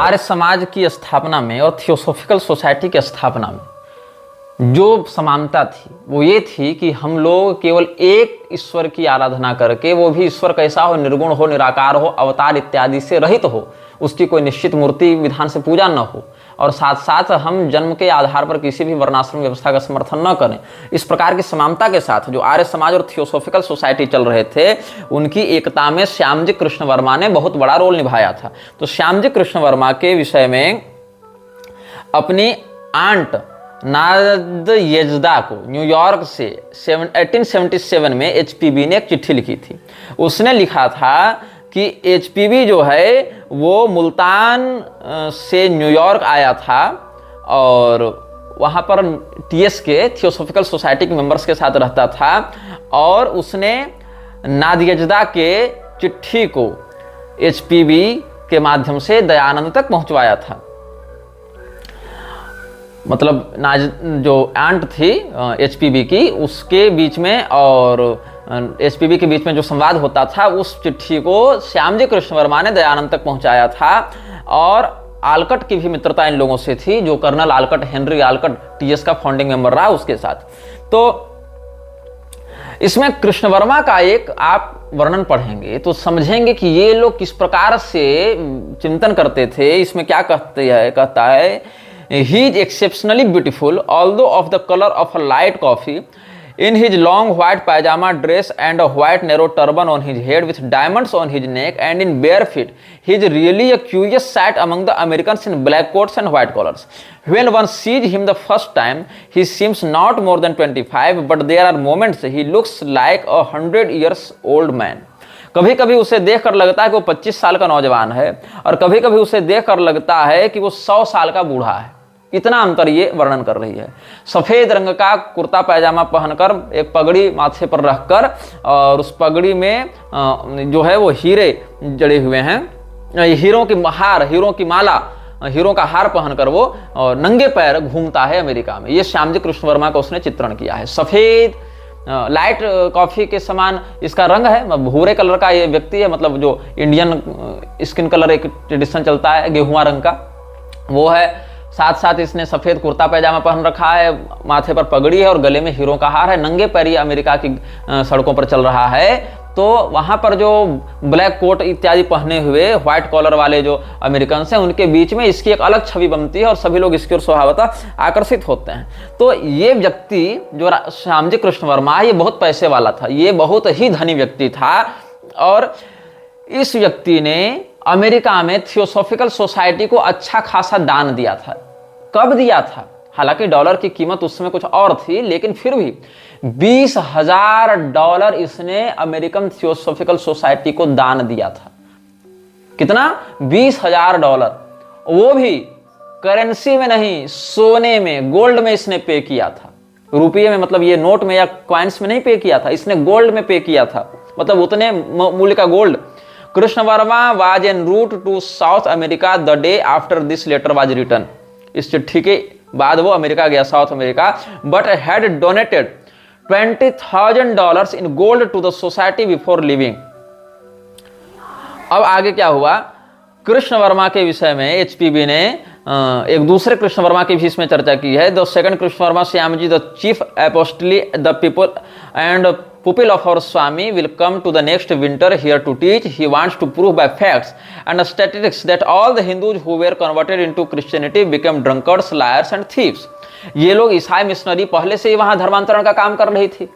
आर्य समाज की स्थापना में और थियोसॉफिकल सोसाइटी की स्थापना में जो समानता थी वो ये थी कि हम लोग केवल एक ईश्वर की आराधना करके, वो भी ईश्वर कैसा हो, निर्गुण हो, निराकार हो, अवतार इत्यादि से रहित हो, उसकी कोई निश्चित मूर्ति विधान से पूजा न हो, और साथ साथ हम जन्म के आधार पर किसी भी वर्णाश्रम व्यवस्था का समर्थन न करें। इस प्रकार की समानता के साथ जो आर्य समाज और थियोसॉफिकल सोसाइटी चल रहे थे, उनकी एकता में श्यामजी कृष्ण वर्मा ने बहुत बड़ा रोल निभाया था। तो श्यामजी कृष्ण वर्मा के विषय में अपनी आंट नादयेजदा को न्यूयॉर्क से 1877 में एचपीबी ने एक चिट्ठी लिखी थी। उसने लिखा था कि एचपीबी जो है वो मुल्तान से न्यूयॉर्क आया था और वहाँ पर टीएस के थियोसॉफिकल सोसाइटी के मेंबर्स के साथ रहता था, और उसने नादयेजदा के चिट्ठी को एचपीबी के माध्यम से दयानंद तक पहुँचवाया था। मतलब जो आंट थी एचपीबी की, उसके बीच में और एचपीबी के बीच में जो संवाद होता था, उस चिट्ठी को श्यामजी कृष्ण वर्मा ने दयानंद तक पहुंचाया था। और आलकट की भी मित्रता इन लोगों से थी, जो कर्नल आलकट, हेनरी आलकट टीएस का फाउंडिंग मेंबर रहा उसके साथ। तो इसमें कृष्ण वर्मा का एक आप वर्णन पढ़ेंगे तो समझेंगे कि ये लोग किस प्रकार से चिंतन करते थे। इसमें क्या कहता है He is exceptionally beautiful, although of the color of a light coffee, in his long white pajama dress and a white narrow turban on his head with diamonds on his neck and in bare feet. He is really a curious sight among the Americans in black coats and white collars. When one sees him the first time, he seems not more than 25, but there are moments he looks like 100 years old man. कभी कभी उसे देखकर लगता है कि वो 25 साल का नौजवान है, और कभी कभी उसे देखकर लगता है कि वो 100 साल का बूढ़ा है। इतना अंतर ये वर्णन कर रही है। सफेद रंग का कुर्ता पैजामा पहनकर, एक पगड़ी माथे पर रखकर, और उस पगड़ी में जो है वो हीरे जड़े हुए हैं, हीरों की हार, हीरों की माला, हीरों का हार पहनकर वो नंगे पैर घूमता है अमेरिका में। ये श्यामजी कृष्ण वर्मा का उसने चित्रण किया है। सफेद लाइट कॉफी के समान इसका रंग है, भूरे कलर का ये व्यक्ति है, मतलब जो इंडियन स्किन कलर एक ट्रेडिशन चलता है गेहुआ रंग का, वो है। साथ साथ इसने सफेद कुर्ता पैजामा पहन रखा है, माथे पर पगड़ी है और गले में हीरों का हार है, नंगे पैरी अमेरिका की सड़कों पर चल रहा है। तो वहाँ पर जो ब्लैक कोट इत्यादि पहने हुए व्हाइट कॉलर वाले जो अमेरिकन हैं, उनके बीच में इसकी एक अलग छवि बनती है और सभी लोग इसकी ओर स्वभावतः आकर्षित होते हैं। तो ये व्यक्ति जो श्यामजी कृष्ण वर्मा, ये बहुत पैसे वाला था, ये बहुत ही धनी व्यक्ति था, और इस व्यक्ति ने अमेरिका में थियोसॉफिकल सोसाइटी को अच्छा खासा दान दिया था। कब दिया था? हालांकि डॉलर की कीमत उस समय कुछ और थी, लेकिन फिर भी $20,000 इसने अमेरिकन थियोसॉफिकल सोसाइटी को दान दिया था। कितना? $20,000। वो भी करेंसी में नहीं, सोने में, गोल्ड में इसने पे किया था। रुपये में, मतलब ये नोट में या कॉइन्स में नहीं पे किया था, इसने गोल्ड में पे किया था, मतलब उतने मूल्य का gold. Krishna Varma was en route to South America the day after this letter was written. इस चिट्ठी के बाद वो अमेरिका गया, South America, but had donated $20,000 in gold to the society before leaving. अब आगे क्या हुआ? कृष्ण वर्मा के विषय में एचपीबी ने एक दूसरे कृष्ण वर्मा की भी इसमें चर्चा की है। The second Krishna Varma, Shyamji the chief apostle the people and pupil of our Swami will come to the next winter here to teach. He wants to prove by facts and statistics that all the Hindus who were converted into Christianity became drunkards, liars and thieves. ये लोग ईसाई missionary पहले से ही वहाँ धर्मांतरण का काम कर रही थी।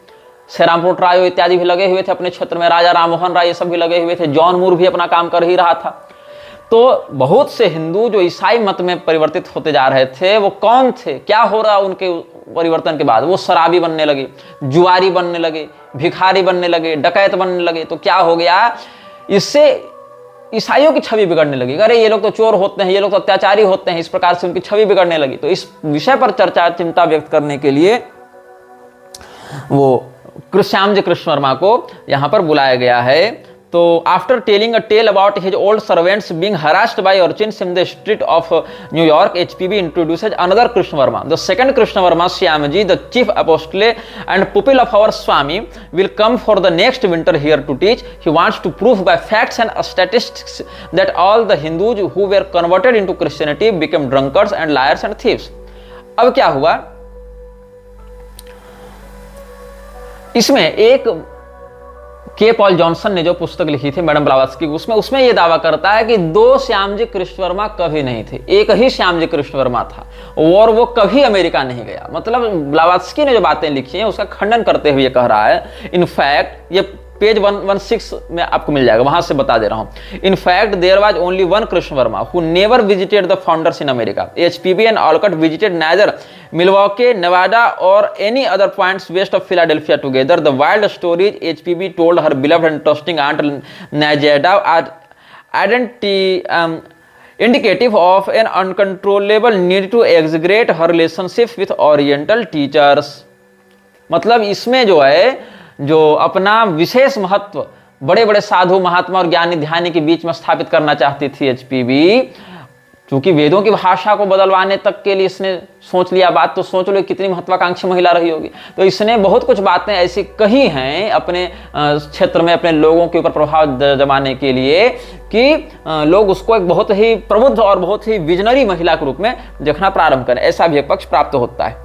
श्रीरामपुर ट्रायो इत्यादि भी लगे हुए थे अपने क्षेत्र में, राजा राममोहन राय ये सब भी लगे हुए थे, जॉन मूर भी अपना काम कर ही रहा था। तो बहुत से हिंदू जो ईसाई मत में परिवर्तित होते जा रहे थे, वो कौन थे, क्या हो रहा उनके परिवर्तन के बाद? वो शराबी बनने लगे, जुआरी बनने लगे, भिखारी बनने लगे, डकैत बनने लगे। तो क्या हो गया? इससे ईसाइयों की छवि बिगड़ने लगी। अरे ये लोग तो चोर होते हैं, ये लोग तो अत्याचारी होते हैं, इस प्रकार से उनकी छवि बिगड़ने लगी। तो इस विषय पर चर्चा, चिंता व्यक्त करने के लिए वो श्यामजी कृष्ण वर्मा को यहाँ पर बुलाया गया है। तो after telling a tale about his old servants being harassed by urchins in the street of New York, HPB introduces another Krishna Varma. The second Krishna Varma, Shyamji, the chief apostle and pupil of our Swami, will come for the next winter here to teach. He wants to prove by facts and statistics that all the Hindus who were converted into Christianity became drunkards and liars and thieves. अब क्या हुआ, इसमें एक के Paul Johnson ने जो पुस्तक लिखी थी मैडम ब्लावत्स्की, उसमें यह दावा करता है कि दो श्यामजी कृष्ण वर्मा कभी नहीं थे, एक ही श्यामजी कृष्ण वर्मा था और वो कभी अमेरिका नहीं गया. मतलब ब्लावत्स्की ने जो बातें लिखी हैं उसका खंडन करते हुए कह रहा है, इनफैक्ट ये पेज 116 में आपको मिल जाएगा, वहां से बता दे रहा हूं. In fact there was only one Krishna Varma who never visited the founders in America. HPB and Olcott visited neither Milwaukee, Nevada or any other points west of Philadelphia together. The wild stories HPB told her beloved and trusting aunt Nadyezhda are indicative of an uncontrollable need to exaggerate her relationship with oriental teachers. मतलब इसमें जो है, जो अपना विशेष महत्व बड़े बड़े साधु महात्मा और ज्ञानी ध्यानी के बीच में स्थापित करना चाहती थी एचपीबी, क्योंकि वेदों की भाषा को बदलवाने तक के लिए इसने सोच लिया बात, तो सोच लो कितनी महत्वाकांक्षी महिला रही होगी. तो इसने बहुत कुछ बातें ऐसी कही हैं अपने क्षेत्र में अपने लोगों के ऊपर प्रभाव जमाने के लिए कि लोग उसको एक बहुत ही प्रबुद्ध और बहुत ही विजनरी महिला के रूप में देखना प्रारंभ करें, ऐसा भी एक पक्ष प्राप्त होता है.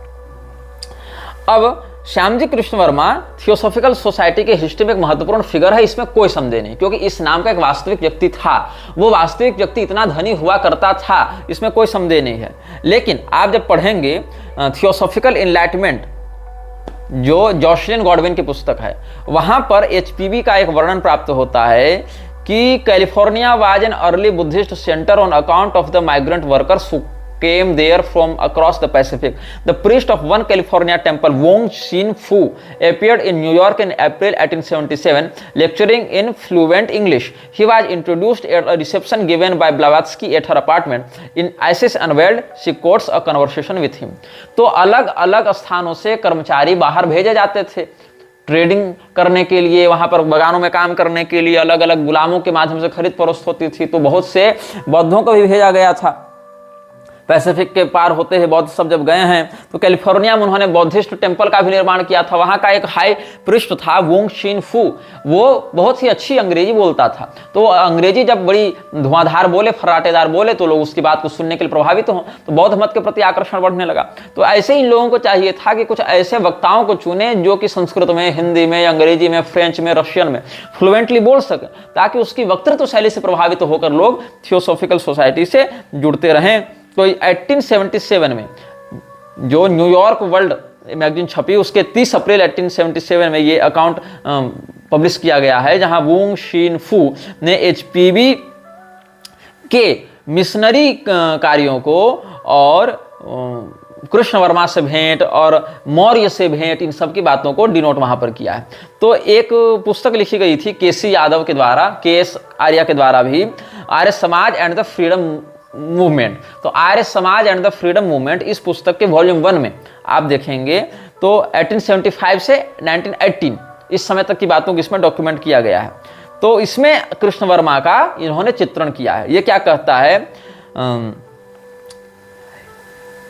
अब श्यामजी कृष्ण वर्मा थियोसॉफिकल सोसाइटी के हिस्ट्री में एक महत्वपूर्ण फिगर है, इसमें कोई संदेह नहीं, क्योंकि इस नाम का एक वास्तविक व्यक्ति था. वो वास्तविक व्यक्ति इतना धनी हुआ करता था, इसमें कोई संदेह नहीं है. लेकिन आप जब पढ़ेंगे थियोसॉफिकल इनलाइटमेंट, जो जॉशलिन गॉडविन की पुस्तक है, वहां पर एचपीबी का एक वर्णन प्राप्त होता है कि California was an early Buddhist centre on account of the migrant workers came there from across the Pacific. The priest of one California temple, Wong Shin Fu, appeared in New York in April 1877, lecturing in fluent English. He was introduced at a reception given by Blavatsky at her apartment. In Isis Unveiled, she quotes a conversation with him. तो अलग अलग स्थानों से कर्मचारी बाहर भेजे जाते थे ट्रेडिंग करने के लिए, वहां पर बगानों में काम करने के लिए अलग अलग गुलामों के माध्यम से खरीद फरोख्त होती थी. तो बहुत से बौद्धों को भी भेजा गया था. पैसिफिक के पार होते हैं बौद्ध सब जब गए हैं, तो कैलिफोर्निया में उन्होंने बौद्धिस्ट टेम्पल का भी निर्माण किया था. वहां का एक हाई प्रिस्ट था वोंग शिन फू, वो बहुत ही अच्छी अंग्रेजी बोलता था. तो अंग्रेजी जब बड़ी धुआंधार बोले, फर्राटेदार बोले, तो लोग उसकी बात को सुनने के लिए प्रभावित हों, तो बौद्ध मत के प्रति आकर्षण बढ़ने लगा. तो ऐसे इन लोगों को चाहिए था कि कुछ ऐसे वक्ताओं को चुने जो कि संस्कृत में, हिंदी में, अंग्रेजी में, फ्रेंच में, रशियन में फ्लुएंटली बोल सके, ताकि उसकी वक्तृत्व शैली से प्रभावित होकर लोग थियोसॉफिकल सोसाइटी से जुड़ते रहें. तो 1877 में जो न्यूयॉर्क वर्ल्ड मैगजीन छपी, उसके 30 अप्रैल 1877 में ये अकाउंट पब्लिश किया गया है, जहां वोंग शिन फू ने एचपीबी के मिशनरी कार्यों को और कृष्ण वर्मा से भेंट और मौर्य से भेंट, इन सब की बातों को डिनोट वहां पर किया है. तो एक पुस्तक लिखी गई थी केसी यादव के द्वारा, केएस आर्या के द्वारा भी, Arya Samaj and the freedom movement. तो Arya Samaj and the freedom movement, इस पुस्तक के वॉल्यूम 1 में आप देखेंगे तो 1875 से 1918 इस समय तक की बातों को इसमें डॉक्यूमेंट किया गया है. तो इसमें कृष्ण वर्मा का इन्होंने चित्रण किया है. ये क्या कहता है,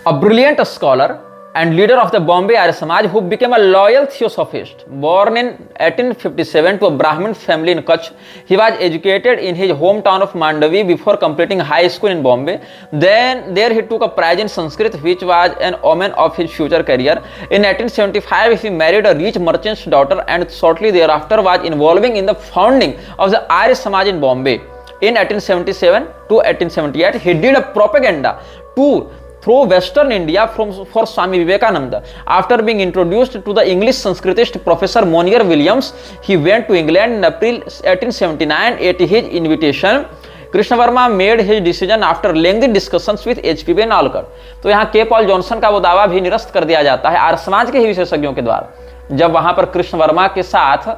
a brilliant scholar and leader of the Bombay Arya Samaj who became a loyal theosophist. Born in 1857 to a Brahmin family in Kutch, he was educated in his hometown of Mandavi before completing high school in Bombay. Then there he took a prize in Sanskrit, which was an omen of his future career. In 1875 he married a rich merchant's daughter and shortly thereafter was involving in the founding of the Arya Samaj in Bombay. In 1877 to 1878 he did a propaganda tour through Western India for Swami Vivekananda. After being introduced to the English Sanskritist Professor Monier Williams, he went to England in April 1879 at his invitation. Krishna Verma made his decision after lengthy discussions with HPB and Alkar. तो यहाँ के Paul Johnson का वो दावा भी निरस्त कर दिया जाता है आर्य समाज के ही विशेषज्ञों के द्वारा, जब वहां पर कृष्ण वर्मा के साथ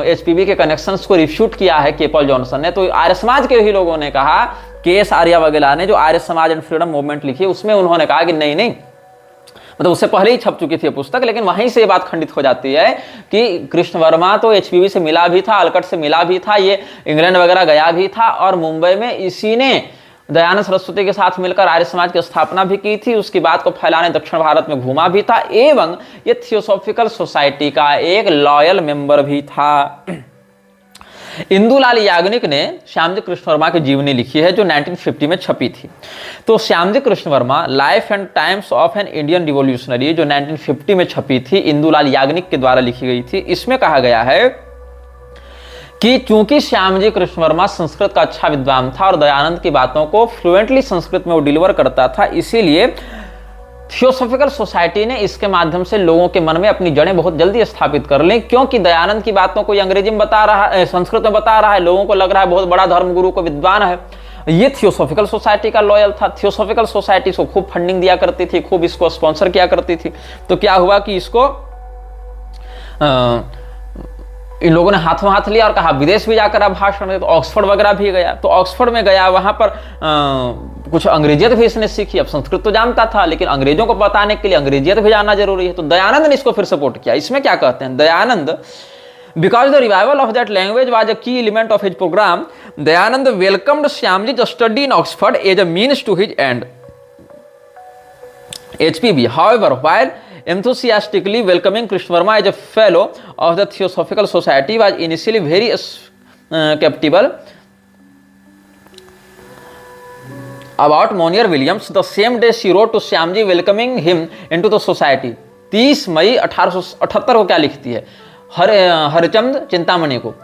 एचपीबी के कनेक्शंस को रिफ्यूट किया है के पॉल जॉनसन ने, तो आर्य समाज के ही लोगों ने कहा, केएस आर्या वगैरह ने जो Arya Samaj and freedom movement लिखी, उसमें उन्होंने कहा कि नहीं, मतलब उससे पहले ही छप चुकी थी पुस्तक, लेकिन वहीं से ये बात खंडित हो जाती है कि कृष्ण वर्मा तो एचपीवी से मिला भी था, अलकट से मिला भी था, ये इंग्लैंड वगैरह गया भी था और मुंबई में इसी ने दयानंद सरस्वती के साथ मिलकर आर्य समाज की स्थापना भी की थी, उसकी बात को फैलाने दक्षिण भारत में घूमा भी था एवं ये थियोसॉफिकल सोसाइटी का एक लॉयल मेंबर भी था। इंदुलाल याग्निक ने श्यामजी कृष्ण वर्मा की जीवनी लिखी है जो 1950 में छपी थी। तो Shyamji Krishna Verma life and times of an Indian revolutionary जो 1950 में छपी थी, इंदुलाल याग्निक के द्वारा लिखी गई थी। इसमें कहा गया है कि चूंकि श्यामजी कृष्ण वर्मा संस्कृत का अच्छा विद्वान था और दयानंद की बातों को फ्लुएंटली संस्कृत में वो डिलीवर करता था, इसीलिए थियोसॉफिकल सोसाइटी ने इसके माध्यम से लोगों के मन में अपनी जड़ें बहुत जल्दी स्थापित कर ली, क्योंकि दयानंद की बातों को अंग्रेजी में बता रहा है, संस्कृत में बता रहा है, लोगों को लग रहा है बहुत बड़ा धर्मगुरु को विद्वान है। ये थियोसॉफिकल सोसाइटी का लॉयल था। थियोसॉफिकल सोसाइटी इसको खूब फंडिंग दिया करती थी, खूब इसको स्पॉन्सर किया करती थी। तो क्या हुआ कि इसको इन लोगों ने हाथों हाथ लिया और कहा विदेश भी जाकर आप भाषण दे। तो ऑक्सफोर्ड वगैरह भी गया, तो ऑक्सफोर्ड में गया, वहां पर कुछ अंग्रेजियत भी इसने सीखी। अब संस्कृत तो जानता था, लेकिन अंग्रेजों को बताने के लिए अंग्रेजियत भी जानना जरूरी है। तो दयानंद ने इसको फिर सपोर्ट किया। इसमें क्या कहते हैं Dayanand, because the revival of that language was a key element of his program, Dayanand welcomed Shyamji's study in Oxford as a means to his end. HPB, however, while enthusiastically welcoming Krishna Verma as a fellow of the Theosophical Society, was initially very skeptical about Monier Williams. The same day she wrote to Shyamji welcoming him into the society. 30 मई 1878 को क्या लिखती है हरचंद चिंतामणि को,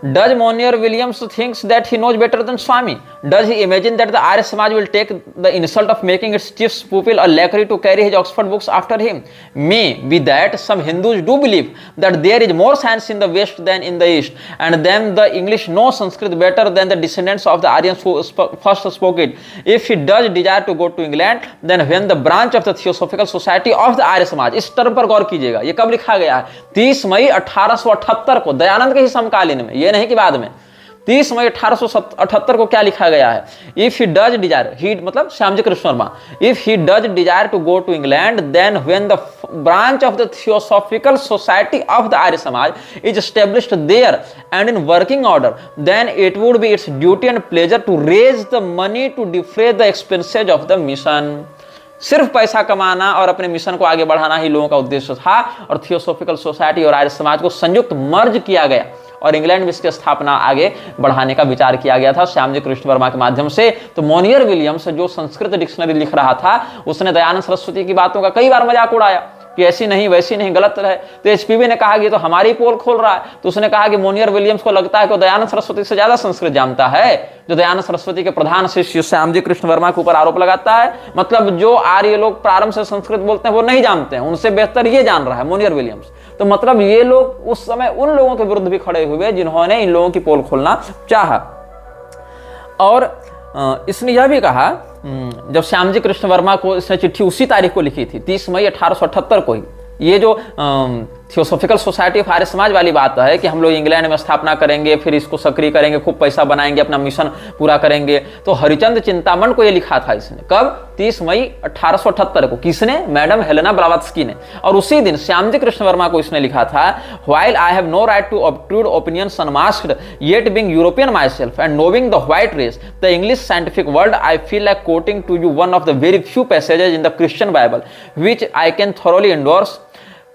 Does Monier Williams thinks that he knows better than Swami? Does he imagine that the Arya Samaj will take the insult of making its chief pupil a lackey to carry his Oxford books after him? May be that some Hindus do believe that there is more science in the West than in the East, and then the English know Sanskrit better than the descendants of the Aryans who first spoke it. If he does desire to go to England, then when the branch of the Theosophical Society of the Arya Samaj, इस term पर गौर कीजिएगा, ये कब लिखा गया है? 30 मई 1878 को, दयानंद के ही समकालीन में, ये नहीं कि बाद में। 30 मई 1878 को क्या लिखा गया है? If he does desire, he मतलब Shyamji Krishna Varma, if he does desire to go to England, then when the branch of the Theosophical Society of the Arya Samaj is established there and in working order, then it would be its duty and pleasure to raise the money to defray the expenses of the mission. सिर्फ पैसा कमाना और अपने mission को आगे बढ़ाना ही लोगों का उद्देश्य था, और थियोसॉफिकल सोसाइटी और आर्य समाज को संयुक्त मर्ज किया गया और इंग्लैंड में इसकी स्थापना आगे बढ़ाने का विचार किया गया था श्यामजी कृष्ण वर्मा के माध्यम से। तो मोनियर विलियम्स जो संस्कृत डिक्शनरी लिख रहा था, उसने दयानंद सरस्वती की बातों का कई बार मजाक उड़ाया कि ऐसी नहीं वैसी नहीं, गलत है। तो एचपीवी ने कहा कि तो हमारी पोल खोल रहा है। तो उसने कहा कि मोनियर विलियम्स को लगता है कि दयानंद सरस्वती से ज्यादा संस्कृत जानता है, जो दयानंद सरस्वती के प्रधान शिष्य श्यामजी कृष्ण वर्मा के ऊपर आरोप लगाता है। मतलब जो आर्य लोग प्रारंभ से संस्कृत बोलते हैं वो नहीं जानते हैं, उनसे बेहतर ये जान रहा है मोनियर विलियम्स। तो मतलब ये लोग उस समय उन लोगों के विरुद्ध भी खड़े हुए जिन्होंने इन लोगों की पोल खोलना चाहा। और इसने यह भी कहा, जब श्यामजी कृष्ण वर्मा को इसने चिट्ठी उसी तारीख को लिखी थी, 30 मई 1878 को ही, ये जो theosophical society of Arya Samaj वाली बात है कि हम लोग इंग्लैंड में स्थापना करेंगे, फिर इसको सक्रिय करेंगे, खूब पैसा बनाएंगे, अपना मिशन पूरा करेंगे, तो हरिचंद चिंतामण को ये लिखा था इसने। कब? 30 मई 1878 को। किसने? मैडम हेलेना ब्लावत्स्की ने। और उसी दिन श्यामजी कृष्ण वर्मा को इसने लिखा था, while I have no right to obtrude opinions unmasked, yet being European myself and knowing the white race, the English scientific world, I feel like quoting to you one of the very few passages in the Christian Bible, which I can thoroughly endorse.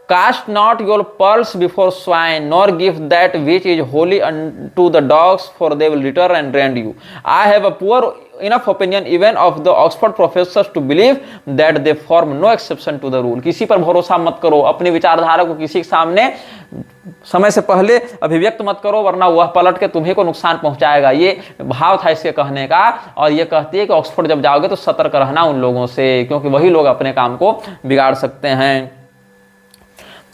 Cast not your pearls before swine, nor give that which is holy unto the dogs, for they will return and rend you. I have a poor enough opinion even of the Oxford professors to believe that they form no exception to the rule. किसी पर भरोसा मत करो, अपनी विचारधारा को किसी के सामने समय से पहले अभिव्यक्त मत करो, वरना वह पलट के तुम्ही को नुकसान पहुंचाएगा। ये भाव था इसके कहने का। और ये कहती है कि ऑक्सफोर्ड जब जाओगे तो सतर्क रहना उन लोगों से, क्योंकि वही लोग अपने काम को बिगाड़ सकते हैं।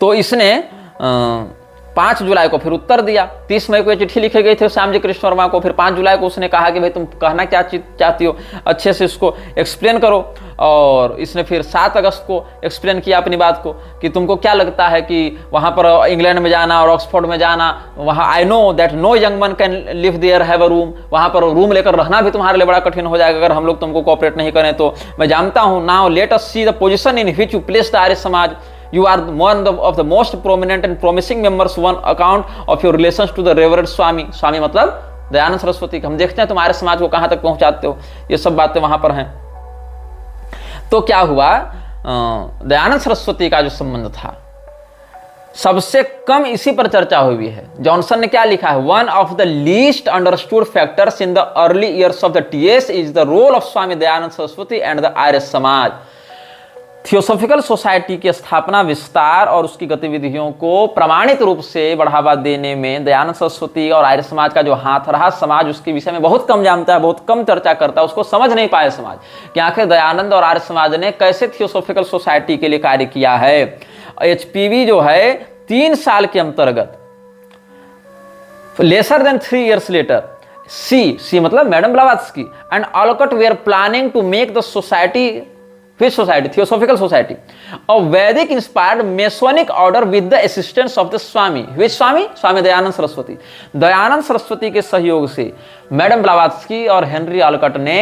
तो इसने 5 जुलाई को फिर उत्तर दिया। 30 मई को चिट्ठी लिखी गई थी श्यामजी कृष्ण वर्मा को, फिर 5 जुलाई को उसने कहा कि भाई तुम कहना क्या चाहती हो, अच्छे से इसको एक्सप्लेन करो। और इसने फिर 7 अगस्त को एक्सप्लेन किया अपनी बात को कि तुमको क्या लगता है कि वहाँ पर इंग्लैंड में जाना और ऑक्सफोर्ड में जाना, वहाँ I know that no young man can live there have a room, वहाँ पर रूम लेकर रहना भी तुम्हारे लिए बड़ा कठिन हो जाएगा अगर हम लोग तुमको कोऑपरेट नहीं करें तो। मैं जानता हूँ, now let us see the position in which you place the Arya Samaj, you are one of the most prominent and promising members, one account of your relations to the reverend Swami, स्वामी मतलब दयानंद सरस्वती। हम देखते हैं तुम्हारे समाज को कहां तक पहुंचाते हो, ये सब बातें वहां पर हैं। तो क्या हुआ, दयानंद सरस्वती का जो संबंध था सबसे कम इसी पर चर्चा हुई है। जॉनसन ने क्या लिखा है, one of the least understood factors in the early years of the TS is the role of Swami Dayanand Saraswati and the Arya Samaj. Theosophical society की स्थापना, विस्तार और उसकी गतिविधियों को प्रमाणित रूप से बढ़ावा देने में दयानंद सरस्वती और आर्य समाज का जो हाथ रहा। समाज उसके विषय में बहुत कम जानता है, बहुत कम चर्चा करता है, उसको समझ नहीं पाए समाज कि आखिर दयानंद और आर्य समाज ने कैसे थियोसॉफिकल सोसाइटी के लिए कार्य किया है। एचपीवी जो है 3 साल के अंतर्गत, lesser than 3 years later, see मतलब madam Blavatsky and Olcott they are planning to make the society, which society? Theosophical society, a Vedic inspired Masonic order with the assistance of the Swami. Which Swami? स्वामी दयानंद सरस्वती। दयानंद सरस्वती के सहयोग से madam Blavatsky और Henry ऑलकट ने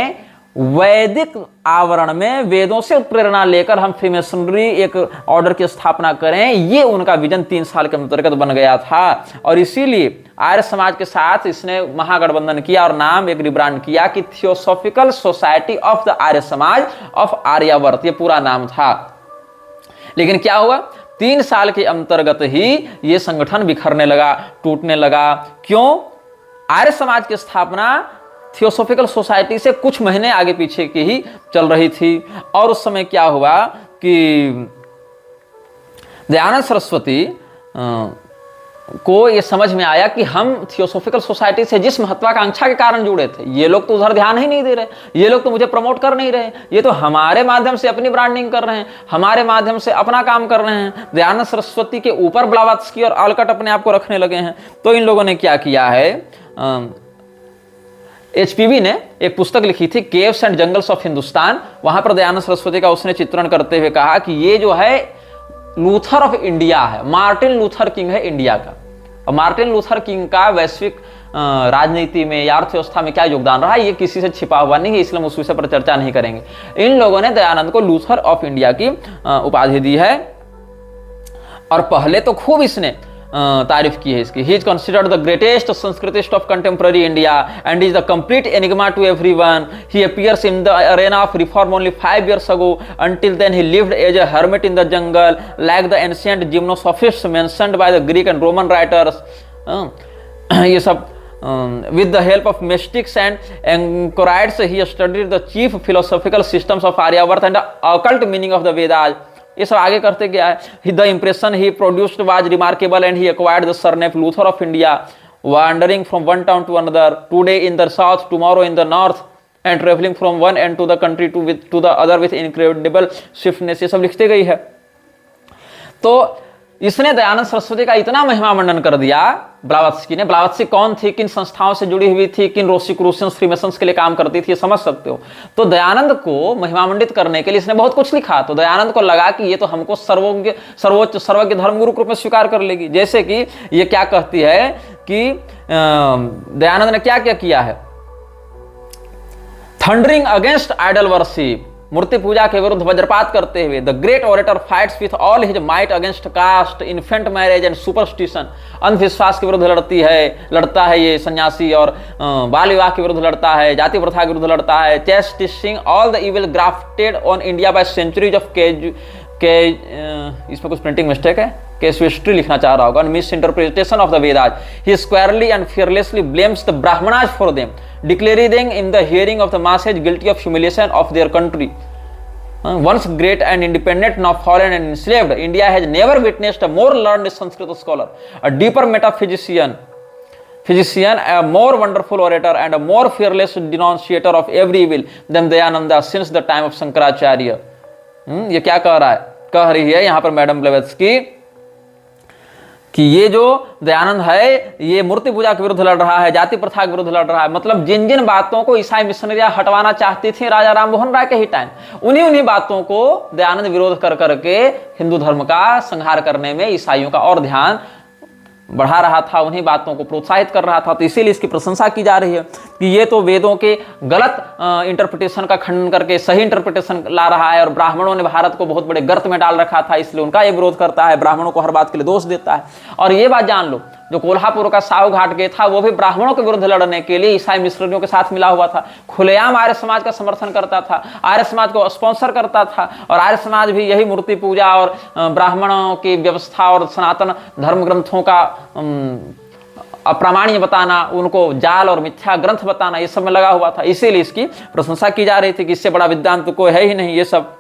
वैदिक आवरण में वेदों से प्रेरणा लेकर हम फ्रीमेसनरी एक ऑर्डर की स्थापना करें, ये उनका विजन 3 साल के अंतर्गत बन गया था। और इसीलिए आर्य समाज के साथ इसने महागठबंधन किया और नाम एक रिब्रांड किया कि theosophical society of the Arya समाज ऑफ आर्यावर्त, ये पूरा नाम था। लेकिन क्या हुआ, 3 साल के अंतर्गत ही ये संगठन बिखरने लगा, टूटने लगा। क्यों? आर्य समाज की स्थापना थियोसॉफिकल सोसाइटी से कुछ महीने आगे पीछे की ही चल रही थी। और उस समय क्या हुआ कि दयानंद सरस्वती को यह समझ में आया कि हम थियोसॉफिकल सोसाइटी से जिस महत्वाकांक्षा के कारण जुड़े थे, ये लोग तो उधर ध्यान ही नहीं दे रहे, ये लोग तो मुझे प्रमोट कर नहीं रहे, ये तो हमारे माध्यम से अपनी ब्रांडिंग कर रहे हैं, हमारे माध्यम से अपना काम कर रहे हैं। दयानंद सरस्वती के ऊपर ब्लावात्स्की और ऑलकट अपने आप को रखने लगे हैं। तो इन लोगों ने क्या किया है, एचपीवी ने एक पुस्तक लिखी थी, caves and jungles of Hindustan. वहां पर दयानंद सरस्वती का उसने चित्रण करते हुए कहा कि ये जो है लूथर ऑफ इंडिया है, मार्टिन लूथर किंग है इंडिया का। और मार्टिन लूथर किंग का वैश्विक राजनीति में या अर्थव्यवस्था में क्या योगदान रहा, ये किसी से छिपा हुआ नहीं है, इसलिए हम उस विषय पर चर्चा नहीं करेंगे। इन लोगों ने दयानंद को लूथर ऑफ इंडिया की उपाधि दी है। और पहले तो खूब इसने तारीफ की है इसकी। He is considered the greatest Sanskritist of contemporary India and is the complete enigma to everyone. He appears in the arena of reform only 5 years ago. Until then he lived as a hermit in the jungle, like the ancient gymnosophists mentioned by the Greek and Roman writers. ये सब with the help of mystics and anchorites he studied the chief philosophical systems of Aryavarta and the occult meaning of the Vedas. ये सब आगे करते गया है। The impression he produced was remarkable and he acquired the surname Luther of India, wandering from one town to another, today in the south, tomorrow in the north, and travelling from one end to the country to the other with incredible swiftness. ये सब लिखते गई है। तो इसने दयानंद सरस्वती का इतना महिमा मंडन कर दिया ब्लावात्स्की ने। ब्लावात्स्की कौन थी, किन संस्थाओं से जुड़ी हुई थी, किन रोसीक्रूशंस फ्रीमेसन्स के लिए काम करती थी, ये समझ सकते हो। तो दयानंद को महिमामंडित करने के लिए इसने बहुत कुछ लिखा। तो दयानंद को लगा कि ये तो हमको सर्वोच्च सर्वज्ञ धर्मगुरु के रूप में स्वीकार कर लेगी। जैसे कि ये क्या कहती है कि दयानंद ने क्या क्या किया है, थंडरिंग अगेंस्ट आइडल वर्शिप, मूर्ति पूजा के विरुद्ध वज्रपात करते हुए। The great orator fights with all his might against caste, infant marriage and superstition. अंधविश्वास के विरुद्ध लड़ता है ये सन्यासी, और बाल विवाह के विरुद्ध लड़ता है, जाति प्रथा के विरुद्ध लड़ता है। Chastising all the evil grafted on India by centuries of इसमें कुछ प्रिंटिंग मिस्टेक है, कैजुइस्ट्री लिखना चाह रहा होगा, miss interpretation of the Vedas. He स्क्वायरली and fearlessly blames the Brahmanas for them, declaring them in the hearing of the masses guilty of humiliation of their country. Once great and independent, now fallen and enslaved, India has never witnessed a more learned Sanskrit scholar, a deeper metaphysician, a more wonderful orator, and a more fearless denunciator of every evil than Dayananda since the time of कि ये जो दयानंद है ये मूर्ति पूजा के विरुद्ध लड़ रहा है, जाति प्रथा के विरुद्ध लड़ रहा है। मतलब जिन जिन बातों को ईसाई मिशनरियां हटवाना चाहती थी राजा राम मोहन राय के ही टाइम, उन्हीं बातों को दयानंद विरोध कर करके हिंदू धर्म का संहार करने में ईसाइयों का और ध्यान बढ़ा रहा था, उन्हीं बातों को प्रोत्साहित कर रहा था। तो इसीलिए इसकी प्रशंसा की जा रही है कि ये तो वेदों के गलत इंटरप्रिटेशन का खंडन करके सही इंटरप्रिटेशन ला रहा है, और ब्राह्मणों ने भारत को बहुत बड़े गर्त में डाल रखा था, इसलिए उनका ये विरोध करता है, ब्राह्मणों को हर बात के लिए दोष देता है। और ये बात जान लो, जो कोल्हापुर का साहू घाट गए था वो भी ब्राह्मणों के विरुद्ध लड़ने के लिए ईसाई मिशनरियों के साथ मिला हुआ था, खुलेआम आर्य समाज का समर्थन करता था, आर्य समाज को स्पॉन्सर करता था, और आर्य समाज भी यही मूर्ति पूजा और ब्राह्मणों की व्यवस्था और सनातन धर्म ग्रंथों का अप्रामाण्य बताना, उनको जाल और मिथ्या ग्रंथ बताना, ये सब में लगा हुआ था। इसीलिए इसकी प्रशंसा की जा रही थी कि इससे बड़ा विद्वान तो कोई है ही नहीं ये सब।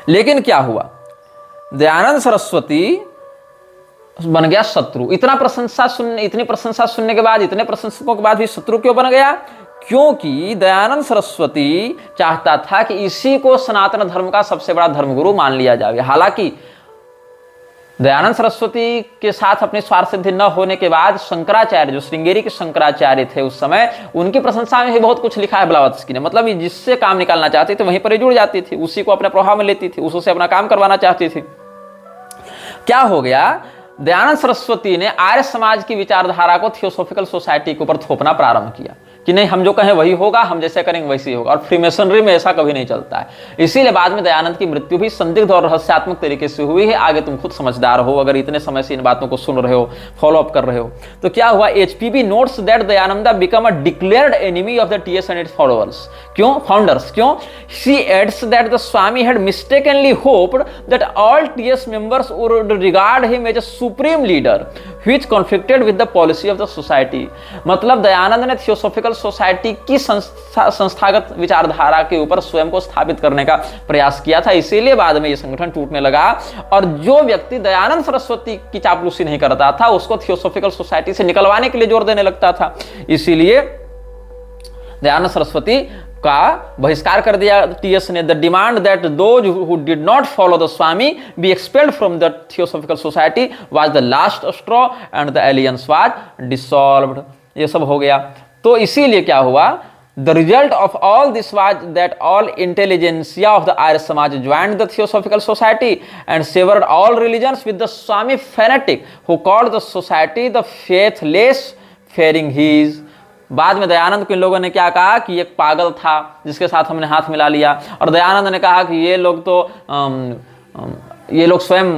लेकिन क्या हुआ, दयानंद सरस्वती बन गया शत्रु। इतनी प्रशंसा सुनने के बाद, इतने प्रशंसकों के बाद भी शत्रु क्यों बन गया? क्योंकि दयानंद सरस्वती चाहता था कि इसी को सनातन धर्म का सबसे बड़ा धर्मगुरु मान लिया जाए। हालांकि दयानंद सरस्वती के साथ अपनी स्वार्थ सिद्धि न होने के बाद शंकराचार्य, जो श्रृंगेरी के शंकराचार्य थे उस समय, उनकी प्रशंसा में भी बहुत कुछ लिखा है ब्लावत्स्की ने। मतलब जिससे काम निकालना चाहती थी वहीं पर ही जुड़ जाती थी, उसी को अपने प्रभाव में लेती थी, उससे अपना काम करवाना चाहती थी। क्या हो गया, दयानंद सरस्वती ने आर्य समाज की विचारधारा को थियोसॉफिकल सोसाइटी के ऊपर थोपना प्रारंभ किया कि नहीं, हम जो कहें वही होगा, हम जैसे करेंगे वैसे ही होगा। और फ्रीमेसनरी में ऐसा कभी नहीं चलता है। इसीलिए बाद में दयानंद की मृत्यु भी संदिग्ध और रहस्यात्मक तरीके से हुई है। आगे तुम खुद समझदार हो, अगर इतने समय से इन बातों को सुन रहे हो, फॉलो अप कर रहे हो। तो क्या हुआ, HPB notes that Dayananda become a declared enemy of the TS and its followers. क्यों? फाउंडर्स। क्यों? She adds that the Swami had mistakenly hoped that all TS members would regard him as a supreme leader which conflicted with the policy of the society. मतलब दयानंद ने theosophical society की संस्थागत विचारधारा के ऊपर स्वयं को स्थापित करने का प्रयास किया था। इसीलिए बाद में यह संगठन टूटने लगा, और जो व्यक्ति दयानंद सरस्वती की चापलूसी नहीं करता था उसको थियोसॉफिकल सोसाइटी से निकलवाने के लिए जोर देने लगता था। इसीलिए दयानंद सरस्वती का बहिष्कार कर दिया TS ने। The demand that those who did not follow the Swami be expelled from the Theosophical Society was the last straw and the alliance was dissolved. ये सब हो गया। तो इसीलिए क्या हुआ, the result of all this was that all intelligentsia of the Arya Samaj joined the Theosophical Society and severed all religions with the Swami fanatic who called the society the faithless fairing his. बाद में दयानंद को इन लोगों ने क्या कहा कि एक पागल था जिसके साथ हमने हाथ मिला लिया, और दयानंद ने कहा कि ये लोग तो ये लोग स्वयं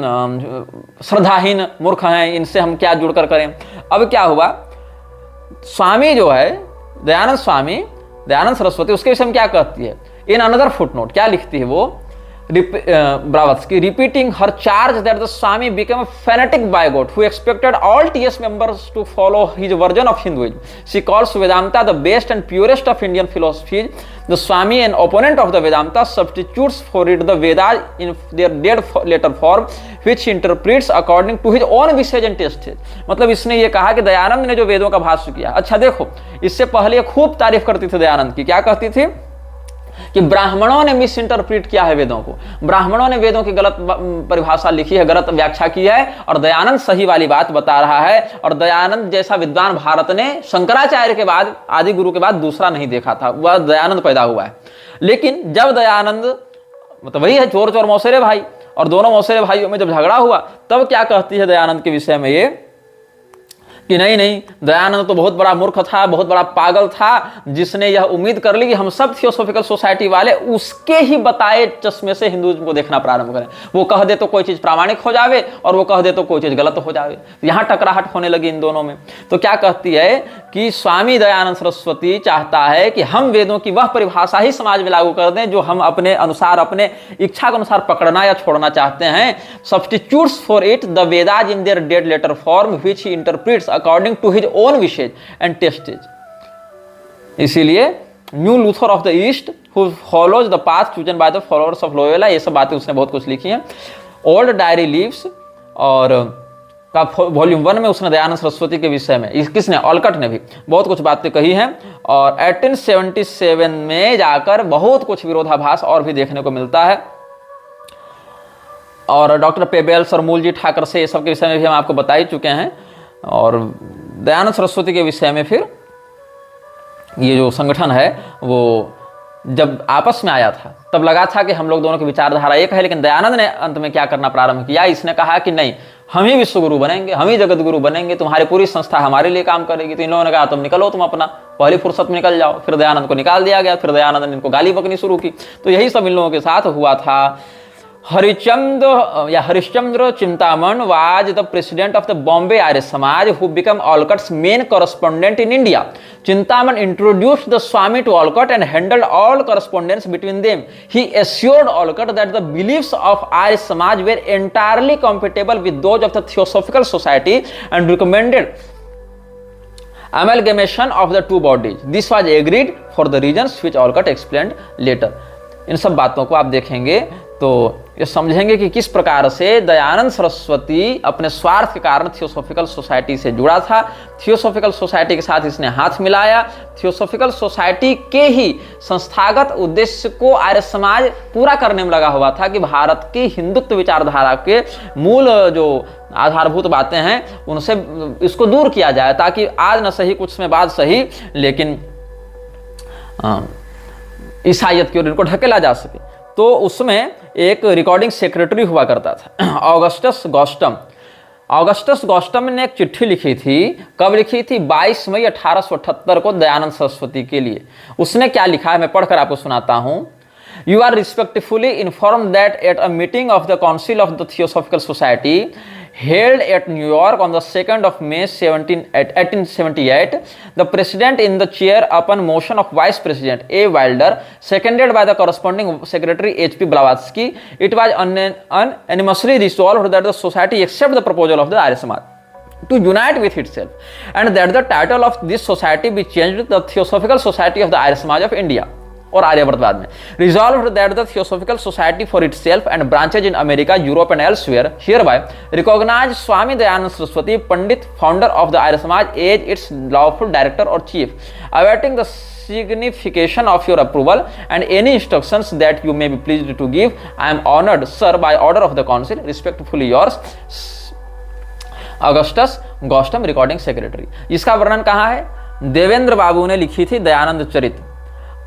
श्रद्धाहीन मूर्ख हैं, इनसे हम क्या जुड़कर करें। अब क्या हुआ, स्वामी जो है दयानंद स्वामी, दयानंद सरस्वती, उसके विषय में क्या कहती है, इन अनदर फुटनोट क्या लिखती है वो, Blavatsky repeating her charge that the Swami became a fanatic bigot who expected all TS members to follow his version of Hinduism. She calls Vedanta the best and purest of Indian philosophies. The Swami, an opponent of the Vedanta, substitutes for it the Vedas in their dead letter form, which he interprets according to his own wishes and tastes. मतलब इसने ये कहा कि दयानंद ने जो वेदों का भाष्य किया, अच्छा देखो, इससे पहले खूब तारीफ करती थी दयानंद की। क्या कहती थी कि ब्राह्मणों ने मिस इंटरप्रीट किया है वेदों को, ब्राह्मणों ने वेदों की गलत परिभाषा लिखी है, गलत व्याख्या की है, और दयानंद सही वाली बात बता रहा है। और दयानंद जैसा विद्वान भारत ने शंकराचार्य के बाद, आदि गुरु के बाद दूसरा नहीं देखा था, वह दयानंद पैदा हुआ है। लेकिन जब दयानंद, मतलब वही है चोर चोर मौसेरे भाई, और दोनों मौसेरे भाइयों में जब झगड़ा हुआ, तब क्या कहती है दयानंद के विषय में ये कि नहीं नहीं, दयानंद तो बहुत बड़ा मूर्ख था, बहुत बड़ा पागल था, जिसने यह उम्मीद कर ली कि हम सब थियोसॉफिकल सोसाइटी वाले उसके ही बताए चश्मे से हिंदुइज्म को देखना प्रारंभ करें। वो कह दे तो कोई चीज प्रामाणिक हो जावे, और वो कह दे तो कोई चीज गलत हो जावे। यहां टकराहट होने लगी इन दोनों में। तो क्या कहती है कि स्वामी दयानंद सरस्वती चाहता है कि हम वेदों की वह परिभाषा ही समाज में लागू कर दें जो हम अपने अनुसार, अपने इच्छा के अनुसार पकड़ना या छोड़ना चाहते हैं। Substitutes for it the Vedas in their dead letter form which he interprets according to his own wishes and tastes. इसीलिए new Luther of the east who follows the path chosen by the followers of Loyola, ये सब बातें उसने बहुत कुछ लिखी हैं। Old diary leaves और का वॉल्यूम 1 में उसने दयानंद सरस्वती के विषय में, किसने, ऑलकट ने भी बहुत कुछ बातें कही हैं। और 1877 में जाकर बहुत कुछ विरोधाभास और भी देखने को मिलता है। और डॉक्टर पेबेल्स और मूलजी ठाकर से, ये सब के विषय में भी हम आपको बता ही चुके हैं। और दयानंद सरस्वती के विषय में फिर ये जो संगठन है वो जब आपस में आया था तब लगा था कि हम लोग दोनों की विचारधारा एक है, लेकिन दयानंद ने अंत में क्या करना प्रारंभ किया, इसने कहा कि नहीं, हम ही विश्व गुरु बनेंगे, हम ही जगत गुरु बनेंगे, तुम्हारी पूरी संस्था हमारे लिए काम करेगी। तो इन लोगों ने कहा तुम निकलो, तुम अपना पहली फुर्सत में निकल जाओ। फिर दयानंद को निकाल दिया गया, फिर दयानंद ने इनको गाली बकनी शुरू की। तो यही सब इन लोगों के साथ हुआ था। Harishchandra Chintaman was the president of the Bombay Arya Samaj, who became Olcott's main correspondent in India. Chintaman introduced the Swami to Olcott and handled all correspondence between them. He assured Olcott that the beliefs of Arya Samaj were entirely compatible with those of the Theosophical Society and recommended amalgamation of the two bodies. This was agreed for the reasons which Olcott explained later. इन सब बातों को आप देखेंगे तो ये समझेंगे कि किस प्रकार से दयानंद सरस्वती अपने स्वार्थ के कारण थियोसॉफिकल सोसाइटी से जुड़ा था। थियोसॉफिकल सोसाइटी के साथ इसने हाथ मिलाया। थियोसॉफिकल सोसाइटी के ही संस्थागत उद्देश्य को आर्य समाज पूरा करने में लगा हुआ था कि भारत की हिंदुत्व विचारधारा के मूल जो आधारभूत बातें हैं उनसे इसको दूर किया जाए, ताकि आज न सही कुछ समय बाद सही लेकिन ईसाइयत की ओर इनको ढकेला जा सके। तो उसमें एक रिकॉर्डिंग सेक्रेटरी हुआ करता था, ऑगस्टस गॉस्टम। ऑगस्टस गॉस्टम ने एक चिट्ठी लिखी थी। कब लिखी थी? 22 मई 1878 को दयानंद सरस्वती के लिए। उसने क्या लिखा है मैं पढ़कर आपको सुनाता हूं। You are respectfully informed that at a meeting of the Council of the Theosophical Society held at New York on the 2nd of May 1878, the President in the chair upon motion of Vice President A. Wilder, seconded by the corresponding Secretary H.P. Blavatsky, it was unanimously resolved that the Society accept the proposal of the Arya Samaj to unite with itself, and that the title of this society be changed to the Theosophical Society of the Arya Samaj of India. और आर्यवर्तवाद में resolved that the Theosophical Society for itself and branches in America, Europe and elsewhere hereby recognize Swami Dayanand Saraswati, Pandit, founder of the Arya Samaj, as its lawful director or chief. Awaiting the signification of your approval and any instructions that you may be pleased to give, I am honored, sir, by order of the council, respectfully yours, Augustus Gostam, recording secretary. इसका वर्णन कहाँ है? देवेंद्र बाबू ने लिखी थी दयानंद चरित,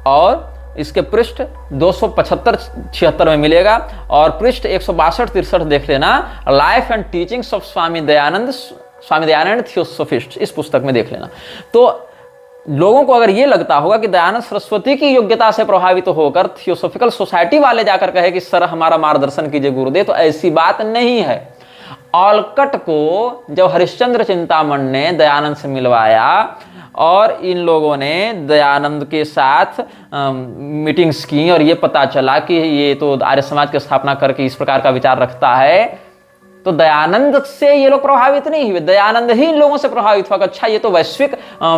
और इसके पृष्ठ 275-76 में मिलेगा, और पृष्ठ 162-63 देख लेना, life and teachings of Swami Dayanand theosophist, इस पुस्तक में देख लेना। तो लोगों को अगर ये लगता होगा कि दयानंद सरस्वती की योग्यता से प्रभावित होकर थियोसोफिकल सोसाइटी वाले जाकर कहे कि सर हमारा मार्गदर्शन कीजिए गुरुदेव, तो ऐसी बात नहीं है। ऑलकट को जब हरिश्चंद्र चिंतामण ने दयानंद से मिलवाया और इन लोगों ने दयानंद के साथ मीटिंग्स की और ये पता चला कि ये तो आर्य समाज की स्थापना करके इस प्रकार का विचार रखता है, तो दयानंद से ये लोग प्रभावित नहीं हुए, दयानंद ही इन लोगों से प्रभावित हुआ। अच्छा ये तो वैश्विक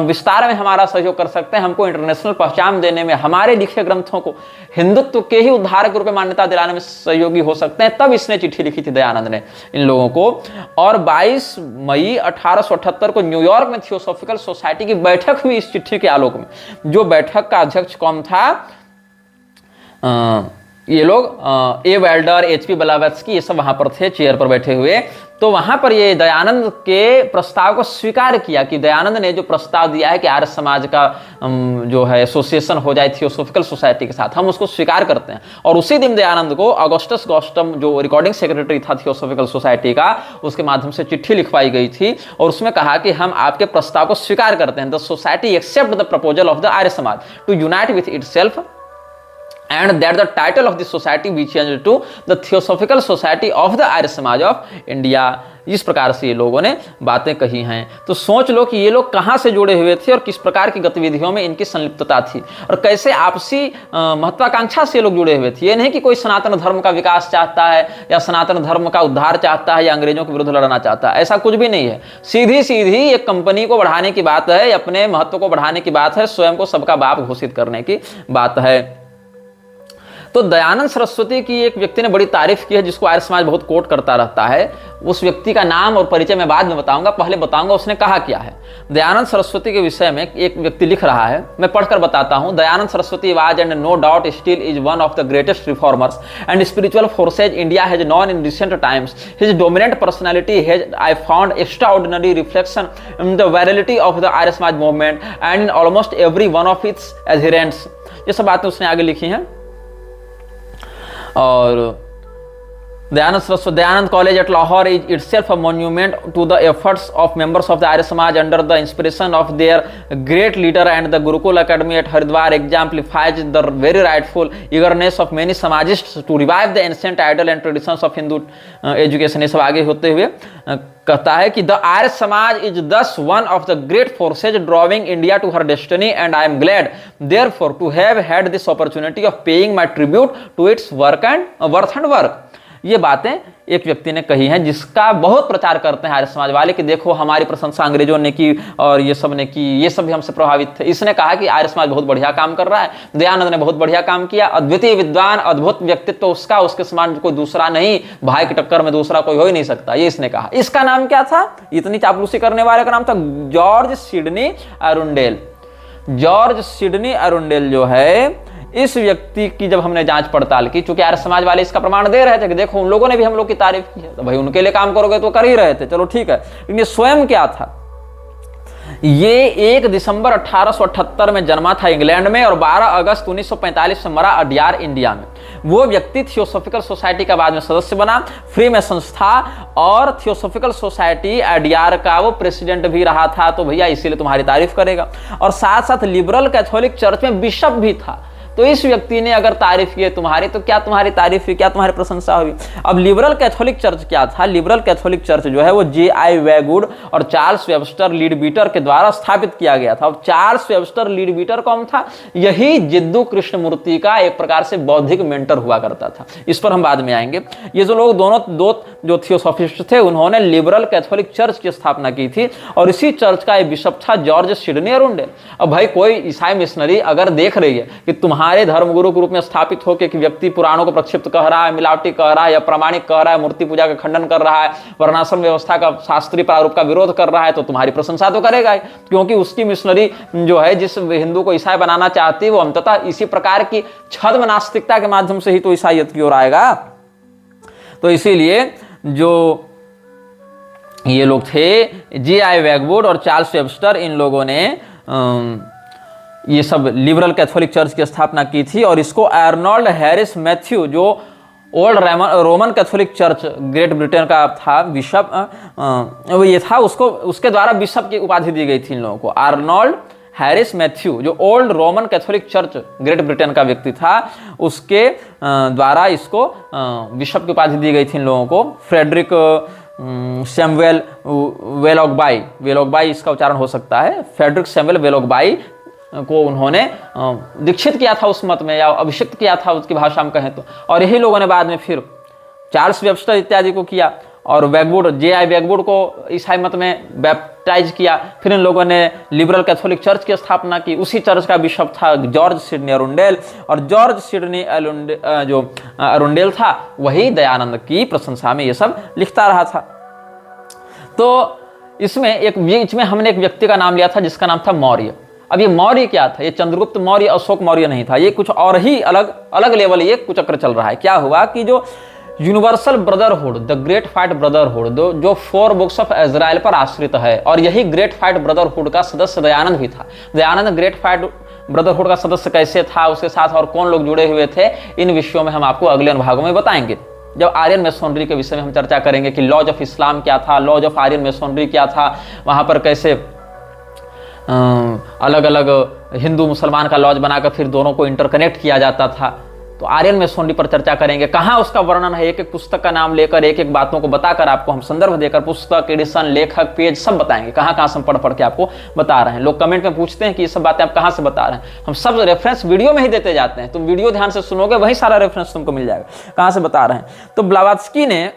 विस्तार में हमारा सहयोग कर सकते हैं, हमको इंटरनेशनल पहचान देने में, हमारे लिखे ग्रंथों को हिंदुत्व के ही उद्धारक के रूप में मान्यता दिलाने में सहयोगी हो सकते हैं। तब इसने चिट्ठी लिखी थी दयानंद ने इन लोगों को, और 22 मई 1878 को न्यूयॉर्क में थियोसॉफिकल सोसाइटी की बैठक हुई इस चिट्ठी के आलोक में। जो बैठक का अध्यक्ष कौन था? ये लोग ए वेल्डर, एचपी ब्लावत्स्की, ये सब वहां पर थे चेयर पर बैठे हुए। तो वहां पर ये दयानंद के प्रस्ताव को स्वीकार किया कि दयानंद ने जो प्रस्ताव दिया है कि आर्य समाज का जो है एसोसिएशन हो जाए थियोसॉफिकल सोसाइटी के साथ, हम उसको स्वीकार करते हैं। और उसी दिन दयानंद को ऑगस्टस गॉस्टम जो रिकॉर्डिंग सेक्रेटरी था थियोसॉफिकल सोसाइटी का, उसके माध्यम से चिट्ठी लिखवाई गई थी और उसमें कहा कि हम आपके प्रस्ताव को स्वीकार करते हैं। The society accept the proposal of the Arya Samaj to unite with itself and that the title of the society be changed to the Theosophical Society of the Arya Samaj of India। इस प्रकार से ये लोगों ने बातें कही हैं। तो सोच लो कि ये लोग कहाँ से जुड़े हुए थे और किस प्रकार की गतिविधियों में इनकी संलिप्तता थी और कैसे आपसी महत्वाकांक्षा से ये लोग जुड़े हुए थे। ये नहीं कि कोई सनातन धर्म का विकास चाहता है या सनातन धर्म का उद्धार चाहता है या अंग्रेजों के विरुद्ध लड़ना चाहता है, ऐसा कुछ भी नहीं है। सीधी सीधी एक कंपनी को बढ़ाने की बात है, अपने महत्व को बढ़ाने की बात है, स्वयं को सबका बाप घोषित करने की बात है। तो दयानंद सरस्वती की एक व्यक्ति ने बड़ी तारीफ की है, जिसको आर्य समाज बहुत कोट करता रहता है। उस व्यक्ति का नाम और परिचय मैं बाद में बताऊंगा, पहले बताऊंगा उसने कहा क्या है। दयानंद सरस्वती के विषय में एक व्यक्ति लिख रहा है, मैं पढ़कर बताता हूं। Dayanand Saraswati was and no doubt still is one of the greatest reformers and spiritual forces India has known in recent times. His dominant personality has I found extraordinary reflection in the virility of the Arya Samaj movement and in almost every one of its adherents. ये सब बातें उसने आगे लिखी हैं। और Dayanand College at Lahore is itself a monument to the efforts of members of the Arya Samaj under the inspiration of their great leader, and the Gurukul Academy at Haridwar exemplifies the very rightful eagerness of many Samajists to revive the ancient ideal and traditions of Hindu education। ये सब आगे होते हुए कहता है कि the Arya Samaj is thus one of the great forces drawing India to her destiny, and I am glad therefore to have had this opportunity of paying my tribute to its worth and work। ये बातें एक व्यक्ति ने कही हैं, जिसका बहुत प्रचार करते हैं आर्य समाज वाले कि देखो हमारी प्रशंसा अंग्रेजों ने की और ये सब ने की, ये सब भी हमसे प्रभावित थे। इसने कहा कि आर्य समाज बहुत बढ़िया काम कर रहा है, दयानंद ने बहुत बढ़िया काम किया, अद्वितीय विद्वान, अद्भुत व्यक्तित्व उसका, उसके समान कोई दूसरा नहीं, भाई की टक्कर में दूसरा कोई हो ही नहीं सकता, ये इसने कहा। इसका नाम क्या था? इतनी चापलूसी करने वाले का नाम था George Sidney Arundale. George Sidney Arundale जो है, इस व्यक्ति की जब हमने जांच पड़ताल की, चूंकि आर्य समाज वाले इसका प्रमाण दे रहे थे कि देखो उन लोगों ने भी हम लोग की तारीफ की है, तो भाई उनके लिए काम करोगे तो कर ही रहे थे, चलो ठीक है। लेकिन ये स्वयं क्या था? ये 1 दिसंबर 1878 में जन्मा था इंग्लैंड में और 12 अगस्त 1945 में मरा अडयार इंडिया में। वो व्यक्ति थियोसॉफिकल सोसाइटी का बाद में सदस्य बना, फ्री में संस्था और थियोसॉफिकल सोसाइटी अडयार का वो प्रेसिडेंट भी रहा था, तो भैया इसीलिए तुम्हारी तारीफ करेगा। और साथ साथ लिबरल कैथोलिक चर्च में बिशप भी था। तो इस व्यक्ति ने अगर तारीफ की है तुम्हारी, तो क्या तुम्हारी तारीफ हुई, क्या तुम्हारी प्रशंसा हुई? अब लिबरल कैथोलिक चर्च क्या था? लिबरल कैथोलिक चर्च जो है वो J.I. वेगवुड और चार्ल्स वेबस्टर लीडबीटर के द्वारा स्थापित किया गया था। अब चार्ल्स वेबस्टर लीडबीटर कौन था? यही जिद्दू कृष्णमूर्ति का एक प्रकार से बौद्धिक मेंटर हुआ करता था। इस पर हम बाद में आएंगे। ये जो लोग दो जो थियोसॉफिस्ट थे, उन्होंने लिबरल कैथोलिक चर्च की स्थापना की थी और इसी चर्च का एक बिशप था जॉर्ज सिडनी अरुंडेल। अब भाई कोई ईसाई मिशनरी अगर देख रही है कि हमारे धर्मगुरु के रूप में स्थापित होकर कि व्यक्ति पुराणों को प्रक्षिप्त कह रहा है, मिलावटी कह रहा है या प्रामाणिक कह रहा है, मूर्ति पूजा का खंडन कर रहा है, वर्णाश्रम व्यवस्था का शास्त्रीय प्रारूप का विरोध कर रहा है, तो तुम्हारी प्रशंसा तो करेगा ही, क्योंकि उसकी मिशनरी जो है जिस हिंदू को ईसाई बनाना चाहती है वो अंततः इसी प्रकार की छद्म नास्तिकता के माध्यम से ही तो ईसाईयत की ओर आएगा। तो इसीलिए जो ये लोग थे J.I. वेगवुड और चार्ल्स वेबस्टर, इन लोगों ने ये सब लिबरल कैथोलिक चर्च की स्थापना की थी। और इसको आर्नोल्ड हैरिस मैथ्यू, जो old Roman Catholic church great Britain का था बिशप, वो ये था, उसके द्वारा बिशप की उपाधि दी गई थी इन लोगों को। आर्नोल्ड हैरिस मैथ्यू जो old Roman Catholic church great Britain का व्यक्ति था, उसके द्वारा इसको बिशप की उपाधि दी गई थी इन लोगों को। फ्रेडरिक सैमुएल वेलोगबाई इसका उच्चारण हो सकता है, फ्रेडरिक सैमुएल वेलोगबाई को उन्होंने दीक्षित किया था उस मत में, या अभिषिक्त किया था उसकी भाषा में कहें तो। और यही लोगों ने बाद में फिर चार्ल्स वेबस्टर इत्यादि को किया, और वेगवुड J.I. वेगवुड को ईसाई मत में बैप्टाइज किया। फिर इन लोगों ने लिबरल कैथोलिक चर्च की स्थापना की। उसी चर्च का बिशप था जॉर्ज सिडनी अरुंडेल, और जॉर्ज सिडनी जो अरुंडेल था वही दयानंद की प्रशंसा में ये सब लिखता रहा था। तो इसमें एक बीच में हमने एक व्यक्ति का नाम लिया था जिसका नाम था मौर्य। अब ये मौर्य क्या था? ये चंद्रगुप्त मौर्य, अशोक मौर्य नहीं था, ये कुछ और ही अलग लेवल ये कुचक्र चल रहा है। क्या हुआ कि जो universal brotherhood, the great fight brotherhood, जो 4 बुक्स ऑफ इजराइल पर आश्रित है, और यही ग्रेट फाइट ब्रदरहुड का सदस्य दयानंद भी था। दयानंद ग्रेट फाइट ब्रदरहुड का सदस्य कैसे था, उसके साथ और कौन लोग जुड़े हुए थे, इन विषयों में हम आपको अगले अनुभागों में बताएंगे। जब आर्यन मेसोनरी के विषय में हम चर्चा करेंगे कि लॉज ऑफ इस्लाम क्या था, लॉज ऑफ आर्यन मेसोनरी क्या था, वहां पर कैसे अलग अलग हिंदू मुसलमान का लॉज बनाकर फिर दोनों को इंटरकनेक्ट किया जाता था, तो आर्यन मेसोनरी पर चर्चा करेंगे। कहाँ उसका वर्णन है, एक एक पुस्तक का नाम लेकर, एक एक बातों को बताकर आपको हम संदर्भ देकर पुस्तक, एडिशन, लेखक, पेज सब बताएंगे, कहाँ कहाँ से हम पढ़ के आपको बता रहे हैं। लोग कमेंट में पूछते हैं कि ये सब बातें आप कहाँ से बता रहे हैं, हम सब रेफरेंस वीडियो में ही देते जाते हैं। तुम वीडियो ध्यान से सुनोगे वही सारा रेफरेंस तुमको मिल जाएगा, कहाँ से बता रहे हैं। तो ब्लावात्स्की ने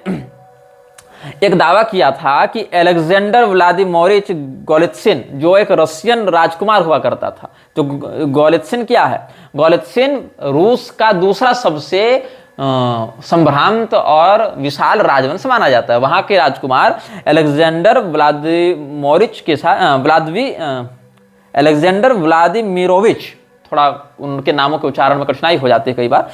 एक दावा किया था कि अलेक्जेंडर व्लादिमीरोविच गोलित्सिन, जो एक रशियन राजकुमार हुआ करता था। तो गोलित्सिन क्या है? गोलित्सिन रूस का दूसरा सबसे संभ्रांत और विशाल राजवंश माना जाता है। वहां के राजकुमार अलेक्जेंडर व्लादिमीरोविच के साथ अलेक्जेंडर व्लादिमीरोविच, थोड़ा उनके नामों के उच्चारण में कठिनाई हो जाती है कई बार,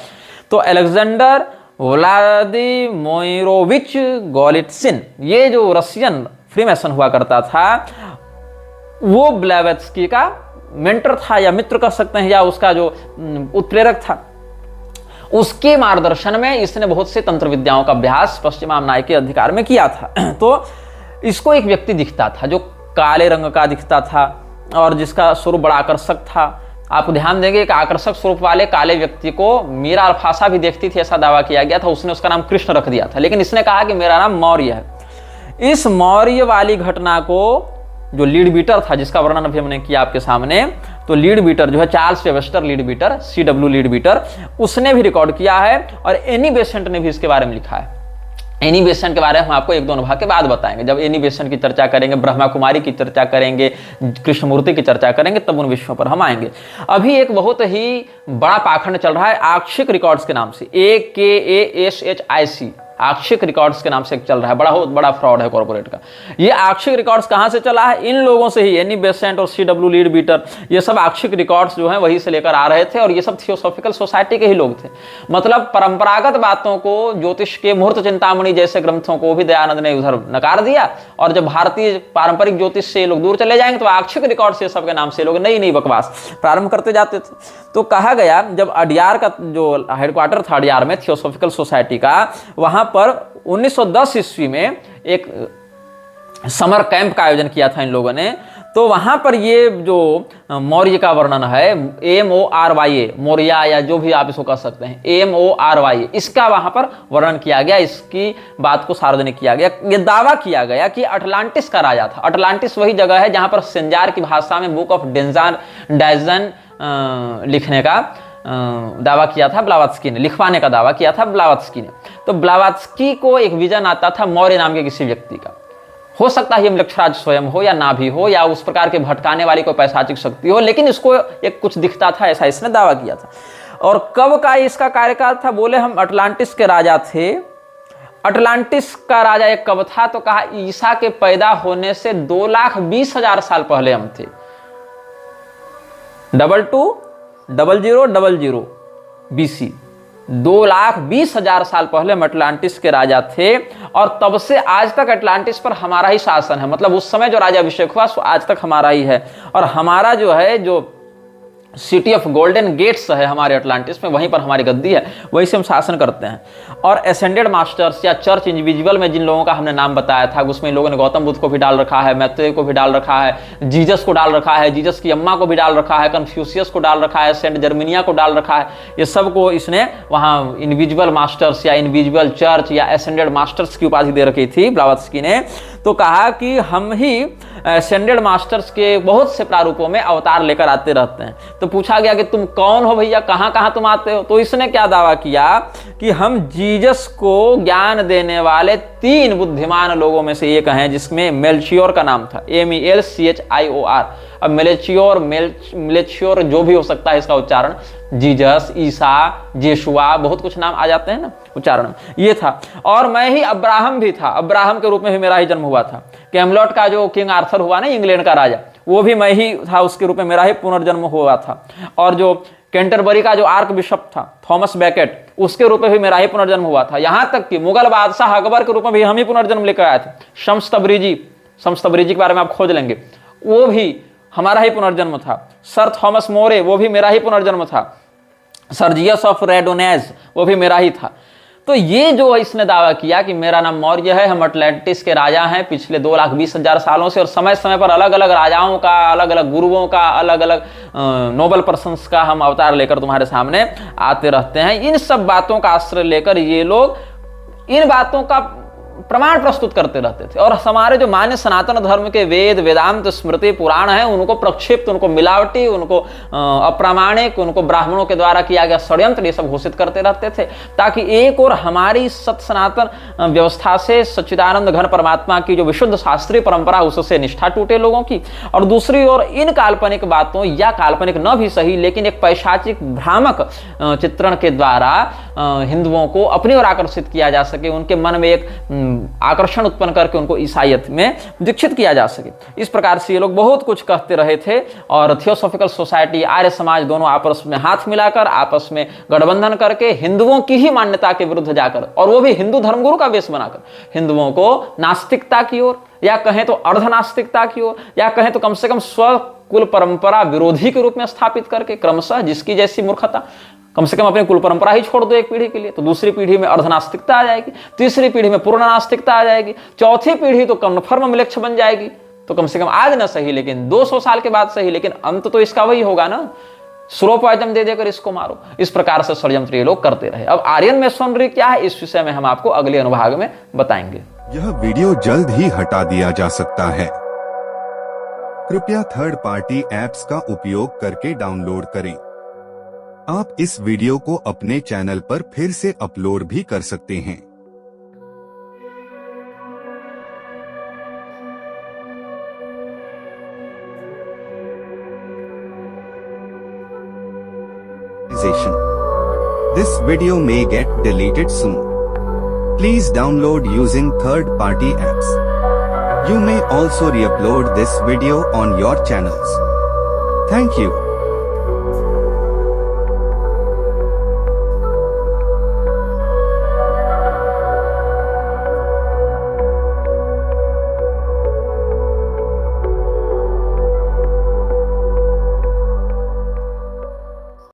तो अलेक्जेंडर व्लादिमीरोविच गोलित्सिन, ये जो रशियन फ्रीमेसन हुआ करता था, वो ब्लेवेत्स्की का मेंटर था या मित्र कह सकते हैं, या उसका जो उत्प्रेरक था। उसके मार्गदर्शन में इसने बहुत से तंत्र विद्याओं का अभ्यास पश्चिमामनाय के अधिकार में किया था। तो इसको एक व्यक्ति दिखता था जो काले रंग का दिखता था और जिसका स्वरूप बड़ा आकर्षक था। आप ध्यान देंगे एक आकर्षक स्वरूप वाले काले व्यक्ति को मीरा अल्फासा भी देखती थी, ऐसा दावा किया गया था। उसने उसका नाम कृष्ण रख दिया था, लेकिन इसने कहा कि मेरा नाम मौर्य है। इस मौर्य वाली घटना को जो लीड बीटर था, जिसका वर्णन अभी हमने किया आपके सामने, तो लीड बीटर जो है Charles Webster Leadbeater, CW Leadbeater, उसने भी रिकॉर्ड किया है और एनी बेसेंट ने भी इसके बारे में लिखा है। एनी बेसेंट के बारे में हम आपको एक दो अनुभव के बाद बताएंगे। जब एनी बेसेंट की चर्चा करेंगे, ब्रह्मा कुमारी की चर्चा करेंगे, कृष्णमूर्ति की चर्चा करेंगे, तब उन विषयों पर हम आएंगे। अभी एक बहुत ही बड़ा पाखंड चल रहा है आक्षिक रिकॉर्ड्स के नाम से, AKASHIC, आक्षिक रिकॉर्ड्स के नाम से चल रहा है। बहुत बड़ा फ्रॉड है कॉर्पोरेट का। ये आक्षिक रिकॉर्ड्स कहां से चला है? इन लोगों से ही। एनी बेसेंट और CW लीड बीटर, ये सब आक्षिक रिकॉर्ड्स जो हैं वही से लेकर आ रहे थे, और ये सब थियोसॉफिकल सोसाइटी के ही लोग थे। मतलब परंपरागत बातों को, ज्योतिष के मुहूर्त चिंतामणि जैसे ग्रंथों को भी दयानंद ने उधर नकार दिया, और जब भारतीय पारंपरिक ज्योतिष से लोग दूर चले जाएंगे तो आक्षिक रिकॉर्ड से सबके नाम से लोग नई नई बकवास प्रारंभ करते जाते थे। तो कहा गया, जब अडियार का जो हेडक्वार्टर था अडियार में थियोसॉफिकल सोसाइटी का, वहां पर 1910 ईस्वी में एक समर कैंप का आयोजन किया था इन लोगों ने। तो वहां पर ये जो मौर्य का वर्णन है, MORYA, मौर्या या जो भी आप इसको कह सकते हैं, MORYA, इसका वहां पर वर्णन किया गया, इसकी बात को सार्वजनिक किया गया। ये दावा किया गया कि अटलांटिस का राजा था। अटलांटिस वही जगह है जहां पर सेंजार की भाषा में बुक ऑफ डायजन लिखने का दावा किया था ब्लावत्स्की ने, लिखवाने का दावा किया था ब्लावत्स्की ने। तो ब्लावत्स्की को एक विजन आता था मौर्य नाम के किसी व्यक्ति का। हो सकता है यमलक्षराज स्वयं हो या ना भी हो, या उस प्रकार के भटकाने वाली कोई पैशाचिक शक्ति हो, लेकिन इसको एक कुछ दिखता था, ऐसा इसने दावा किया था। और कब का इसका कार्यकाल था? बोले हम अटलांटिस के राजा थे। अटलांटिस का राजा एक कब था? तो कहा ईसा के पैदा होने से 2,20,000 साल पहले हम थे। 220000 BC, 2,20,000 साल पहले हम अटलांटिस के राजा थे, और तब से आज तक अटलांटिस पर हमारा ही शासन है। मतलब उस समय जो राजा अभिषेक हुआ सो आज तक हमारा ही है, और हमारा जो है जो सिटी ऑफ गोल्डन गेट्स है हमारे अटलांटिस में, वहीं पर हमारी गद्दी है, वहीं से हम शासन करते हैं। और एसेंडेड मास्टर्स या चर्च इंडिविजुअल में जिन लोगों का हमने नाम बताया था, उसमें लोगों ने गौतम बुद्ध को भी डाल रखा है, मैत्रेय को भी डाल रखा है, जीसस को डाल रखा है, जीसस की अम्मा को भी डाल रखा है, कन्फ्यूशियस को डाल रखा है, सेंट जर्मिनिया को डाल रखा है। ये सबको इसने वहाँ इंडिविजुअल मास्टर्स या इंडिविजुअल चर्च या एसेंडेड मास्टर्स की उपाधि दे रखी थी ब्लावत्स्की ने। तो कहा कि हम ही एसेंडेड मास्टर्स के बहुत से प्रारूपों में अवतार लेकर आते रहते हैं। तो पूछा गया कि तुम कौन हो भैया, कहाँ कहाँ तुम आते हो? तो इसने क्या दावा किया कि हम जीसस को ज्ञान देने वाले 3 बुद्धिमान लोगों में से एक हैं, जिसमें मेल्चियोर का नाम था, MELCHIOR। अब मेलेचियोर जो भी हो सकता है इसका उच्चारण, जीसस, ईसा, जेशुआ, बहुत कुछ नाम आ जाते हैं ना उच्चारण में, ये था। और मैं ही अब्राहम भी था, अब्राहम के रूप में भी मेरा ही जन्म हुआ था। कैमलॉट का जो किंग आर्थर हुआ ना इंग्लैंड का राजा, वो भी मैं ही था, उसके रूप में मेरा ही पुनर्जन्म हुआ था। और जो कैंटरबरी का जो आर्क बिशप था थॉमस बैकेट, उसके रूप में भी मेरा ही पुनर्जन्म हुआ था। यहां तक कि मुगल बादशाह अकबर के रूप में भी हम ही पुनर्जन्म लेकर आए थे। शम्स तबरीजी के बारे में आप खोज लेंगे, वो भी हमारा ही पुनर्जन्म था। सर थॉमस मोरे, वो भी मेरा ही पुनर्जन्म था। सर्जियस ऑफ रेडोनेज, वो भी मेरा ही था। तो ये जो इसने दावा किया कि मेरा नाम मौर्य है, हम अटलांटिस के राजा हैं पिछले 2,20,000 सालों से, और समय समय पर अलग अलग राजाओं का, अलग अलग गुरुओं का, अलग अलग नोबल पर्सन्स का हम अवतार लेकर तुम्हारे सामने आते रहते हैं। इन सब बातों का आश्रय लेकर ये लोग इन बातों का प्रमाण प्रस्तुत करते रहते थे। और हमारे जो मान्य सनातन धर्म के वेद, वेदांत, स्मृति, पुराण है, उनको प्रक्षिप्त, उनको मिलावटी, उनको अप्रामाणिक, उनको ब्राह्मणों के द्वारा किया गया षड्यंत्र, ये सब घोषित करते रहते थे, ताकि एक और हमारी सत सनातन व्यवस्था से, सच्चिदानंद घन परमात्मा की जो विशुद्ध शास्त्रीय परंपरा, उससे निष्ठा टूटे लोगों की, और दूसरी ओर इन काल्पनिक बातों, या काल्पनिक न भी सही लेकिन एक पैशाचिक भ्रामक चित्रण के द्वारा हिंदुओं को अपनी ओर आकर्षित किया जा सके, उनके मन में एक आकर्षण उत्पन्न करके उनको ईसाईयत में दीक्षित किया जा सके। इस प्रकार से ये लोग बहुत कुछ कहते रहे थे। और थियोसॉफिकल सोसाइटी, आर्य समाज दोनों आपस में हाथ मिलाकर, आपस में गठबंधन करके हिंदुओं की ही मान्यता के विरुद्ध जाकर, और वो भी हिंदू धर्मगुरु का वेश बनाकर, हिंदुओं को नास्तिकता की ओर, या कहें तो अर्धनास्तिकता की ओर, या कहें तो कम से कम स्व कुल परंपरा विरोधी के रूप में स्थापित करके क्रमशः, जिसकी जैसी मूर्खता, कम से कम अपनी कुल परंपरा ही छोड़ दो एक पीढ़ी के लिए, तो दूसरी पीढ़ी में अर्धनास्तिकता आ जाएगी, तीसरी पीढ़ी में पूर्ण नास्तिकता आ जाएगी, चौथी पीढ़ी तो कन्फर्म मिलेच्छ बन जाएगी। तो कम से कम आज ना सही लेकिन 200 साल के बाद सही, लेकिन अंत तो इसका वही होगा ना, स्लो पॉइजन दे देकर इसको मारो। इस प्रकार से षड्यंत्र ये लोग करते रहे। अब आर्यन मेसोनरी क्या है, इस विषय में हम आपको अगले अनुभाग में बताएंगे। यह वीडियो जल्द ही हटा दिया जा सकता है। कृपया थर्ड पार्टी ऐप्स का उपयोग करके डाउनलोड करें। आप इस वीडियो को अपने चैनल पर फिर से अपलोड भी कर सकते हैं। This video may get deleted soon. Please download using third-party apps. You may also re-upload this video on your channels. Thank you.